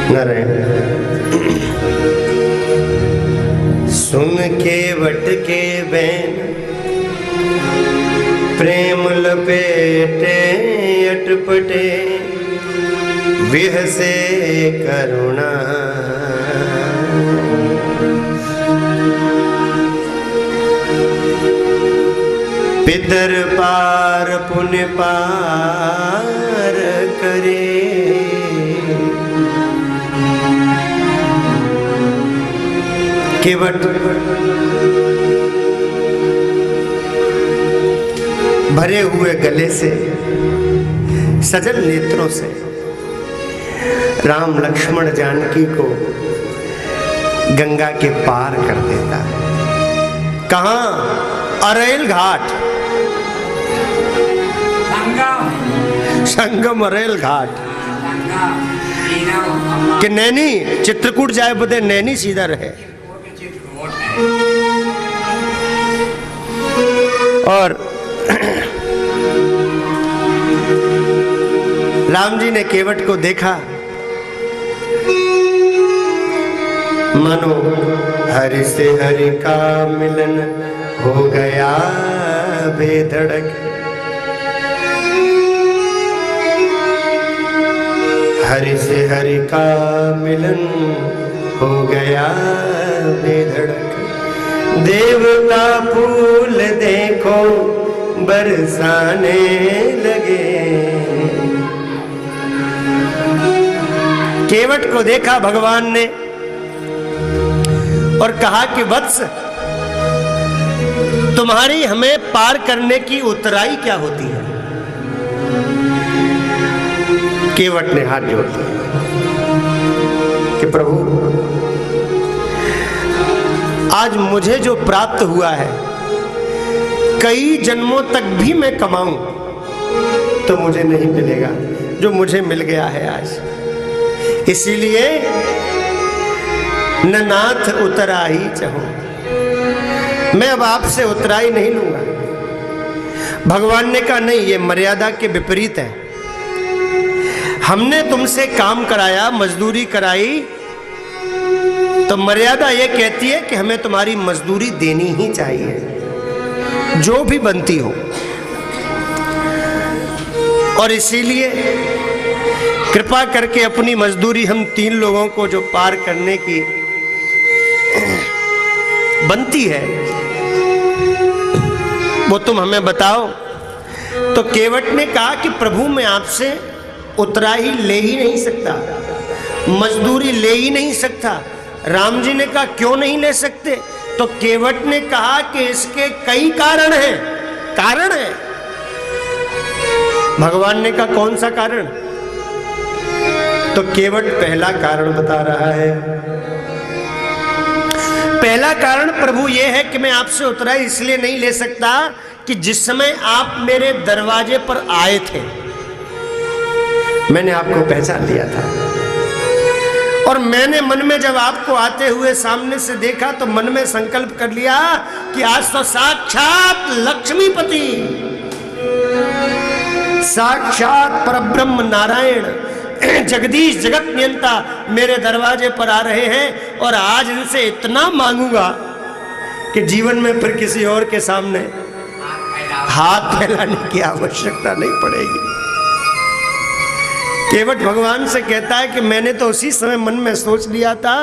नारायण। सुन केवट के बैन प्रेम लपेटे अटपटे विहसे करुणा पितर पार पुण्य पार करे केवट भरे हुए गले से सजल नेत्रों से राम लक्ष्मण जानकी को गंगा के पार कर देता है। कहां? अरेल घाट, संगम अरेल घाट कि नैनी चित्रकूट जाए बदे नैनी सीधा रहे। और राम जी ने केवट को देखा, मनो हरि से हरि का मिलन हो गया बेधड़क। हरि से हरि का मिलन हो गया बेधड़क। देवता फूल देखो बरसाने लगे। केवट को देखा भगवान ने और कहा कि वत्स, तुम्हारी हमें पार करने की उतराई क्या होती है? केवट ने हाथ जोड़ दिया कि प्रभु, आज मुझे जो प्राप्त हुआ है कई जन्मों तक भी मैं कमाऊं तो मुझे नहीं मिलेगा जो मुझे मिल गया है आज। इसीलिए न नाथ उतराई चाहूं, मैं अब आपसे उतराई नहीं लूंगा। भगवान ने कहा नहीं, ये मर्यादा के विपरीत है। हमने तुमसे काम कराया, मजदूरी कराई, तो मर्यादा ये कहती है कि हमें तुम्हारी मजदूरी देनी ही चाहिए, जो भी बनती हो। और इसीलिए कृपा करके अपनी मजदूरी हम 3 लोगों को जो पार करने की बनती है वो तुम हमें बताओ। तो केवट ने कहा कि प्रभु, मैं आपसे उतराई ले ही नहीं सकता, मजदूरी ले ही नहीं सकता। राम जी ने कहा क्यों नहीं ले सकते? तो केवट ने कहा कि इसके कई कारण हैं। कारण है? भगवान ने कहा कौन सा कारण? तो केवट पहला कारण बता रहा है। पहला कारण प्रभु ये है कि मैं आपसे उतराई इसलिए नहीं ले सकता कि जिस समय आप मेरे दरवाजे पर आए थे मैंने आपको पहचान लिया था, और मैंने मन में जब आपको आते हुए सामने से देखा तो मन में संकल्प कर लिया कि आज तो साक्षात लक्ष्मीपति, साक्षात परब्रह्म नारायण जगदीश जगत नियंता मेरे दरवाजे पर आ रहे हैं, और आज इनसे इतना मांगूंगा कि जीवन में फिर किसी और के सामने हाथ फैलाने की आवश्यकता नहीं पड़ेगी। केवट भगवान से कहता है कि मैंने तो उसी समय मन में सोच लिया था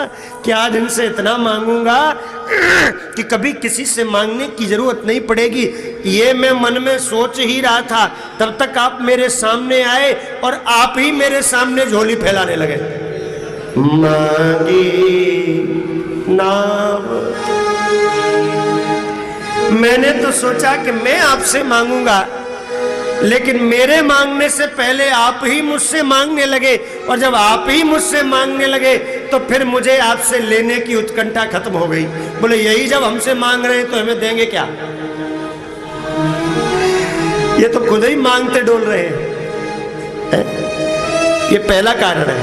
कि आज इनसे इतना मांगूंगा कि कभी किसी से मांगने की जरूरत नहीं पड़ेगी। ये मैं मन में सोच ही रहा था, तब तक आप मेरे सामने आए और आप ही मेरे सामने झोली फैलाने लगे। मांगी नाम, मैंने तो सोचा कि मैं आपसे मांगूंगा, लेकिन मेरे मांगने से पहले आप ही मुझसे मांगने लगे, और जब आप ही मुझसे मांगने लगे तो फिर मुझे आपसे लेने की उत्कंठा खत्म हो गई। बोले यही जब हमसे मांग रहे हैं तो हमें देंगे क्या? ये तो खुद ही मांगते डोल रहे हैं। ये पहला कारण है।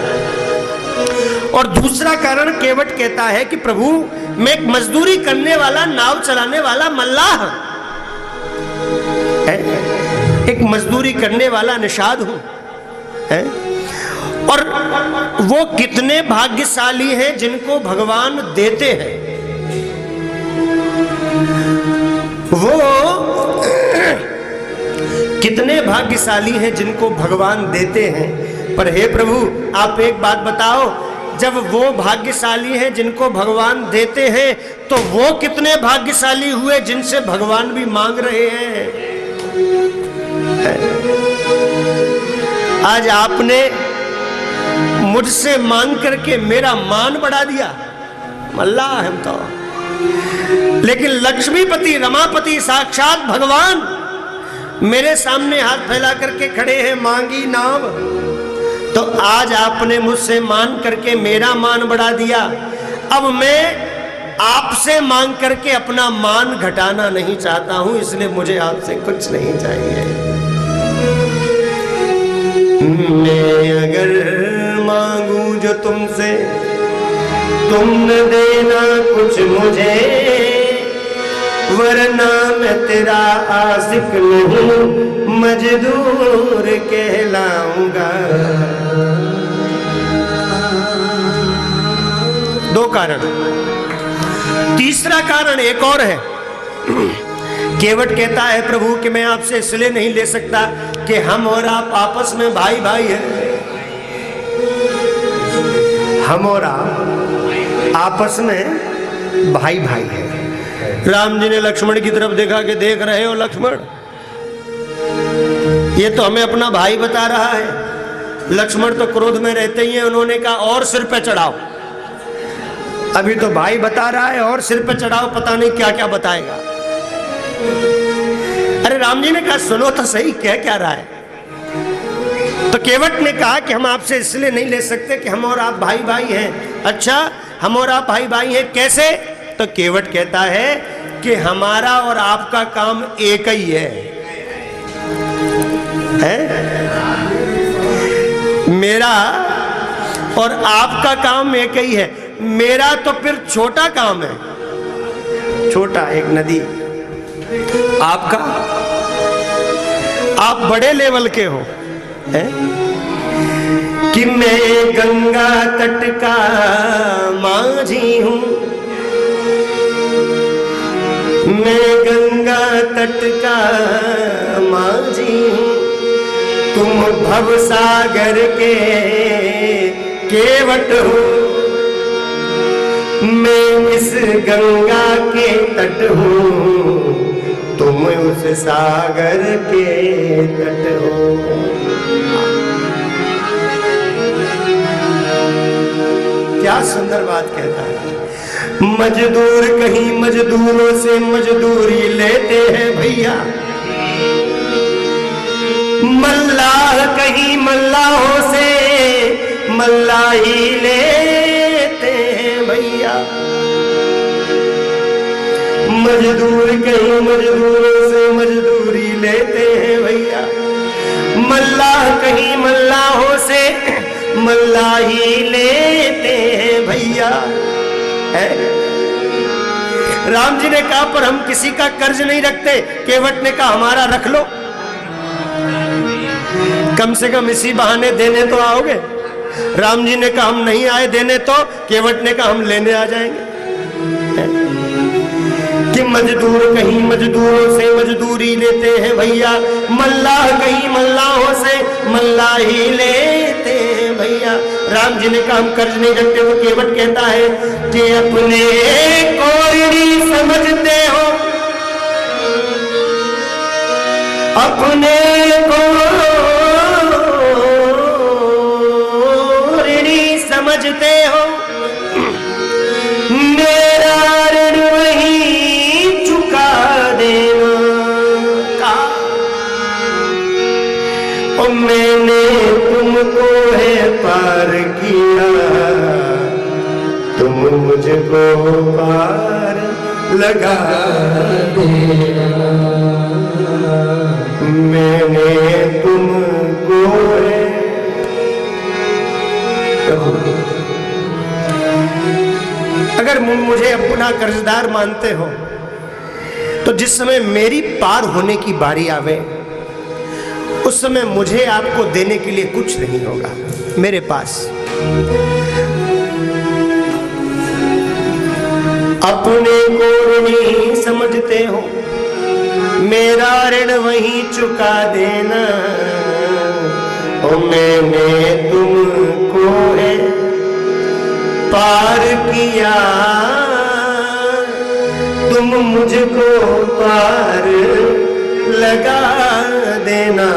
और दूसरा कारण केवट कहता है कि प्रभु, मैं एक मजदूरी करने वाला, नाव चलाने वाला मल्लाह, एक मजदूरी करने वाला निषाद हूं, है? और वो कितने भाग्यशाली हैं जिनको भगवान देते हैं। वो कितने भाग्यशाली हैं जिनको भगवान देते हैं। पर हे प्रभु, आप एक बात बताओ, जब वो भाग्यशाली हैं जिनको भगवान देते हैं, तो वो कितने भाग्यशाली हुए जिनसे भगवान भी मांग रहे हैं। आज आपने मुझसे मांग करके मेरा मान बढ़ा दिया, अल्लाह हम तो। लेकिन लक्ष्मीपति रमापति साक्षात भगवान मेरे सामने हाथ फैला करके खड़े हैं, मांगी नाव। तो आज आपने मुझसे मांग करके मेरा मान बढ़ा दिया। अब मैं आपसे मांग करके अपना मान घटाना नहीं चाहता हूं, इसलिए मुझे आपसे कुछ नहीं चाहिए। मैं अगर मांगू जो तुमसे, तुम न देना कुछ मुझे, वरना मैं तेरा आशिक नहीं, मजदूर कहलाऊंगा। दो कारण। तीसरा कारण एक और है। केवट कहता है प्रभु कि मैं आपसे इसलिए नहीं ले सकता कि हम और आप आपस में भाई भाई हैं। हम और आप आपस में भाई भाई हैं। राम जी ने लक्ष्मण की तरफ देखा कि देख रहे हो लक्ष्मण, ये तो हमें अपना भाई बता रहा है। लक्ष्मण तो क्रोध में रहते ही हैं, उन्होंने कहा और सिर पे चढ़ाओ। अभी तो भाई बता रहा है और सिर पे चढ़ाओ, पता नहीं क्या क्या बताएगा। अरे राम जी ने कहा सुनो तो सही, कह क्या रहा है। तो केवट ने कहा कि हम आपसे इसलिए नहीं ले सकते कि हम और आप भाई भाई हैं। अच्छा, हम और आप भाई भाई हैं, कैसे? तो केवट कहता है कि हमारा और आपका काम एक ही है? मेरा और आपका काम एक ही है। मेरा तो फिर छोटा काम है, छोटा एक नदी। आपका, आप बड़े लेवल के हो। है? कि मैं गंगा तट का माझी हूँ, मैं गंगा तट का माझी हूँ, तुम भव सागर के केवट हो। मैं इस गंगा के तट हूँ, तुम उस सागर के तट हो। क्या सुंदर बात कहता है। मजदूर कहीं मजदूरों से मजदूरी लेते हैं भैया, मल्लाह कहीं मल्लाहों से मल्लाही लेते हैं भैया। मजदूर कहीं मजदूरों से मजदूरी लेते हैं भैया, मल्लाह कहीं मल्लाहों से मल्लाही लेते हैं भैया। है? राम जी ने कहा पर हम किसी का कर्ज नहीं रखते। केवट ने कहा हमारा रख लो, कम से कम इसी बहाने देने तो आओगे। राम जी ने कहा हम नहीं आए देने, तो केवट ने कहा हम लेने आ जाएंगे। कि मजदूर कहीं मजदूरों से मजदूरी लेते हैं भैया, मल्लाह कहीं मल्लाहों से मल्लाही लेते हैं भैया। राम जी ने कहा हम कर्ज नहीं रखते। वो केवट कहता है कि अपने को ऋणी समझते हो, अपने को ऋणी समझते हो, मेरा ऋण वही चुका देना। और मैंने तुमको है पार किया, तुम मुझको पार लगा देना। मैंने तुमको है। अगर मुझे अपना कर्जदार मानते हो तो जिस समय मेरी पार होने की बारी आवे उस समय मुझे आपको देने के लिए कुछ नहीं होगा मेरे पास। अपने को ऋणी समझते हो, मेरा ऋण वही चुका देना। ओ मैंने तुमको है पार किया, तुम मुझको पार लगा देना।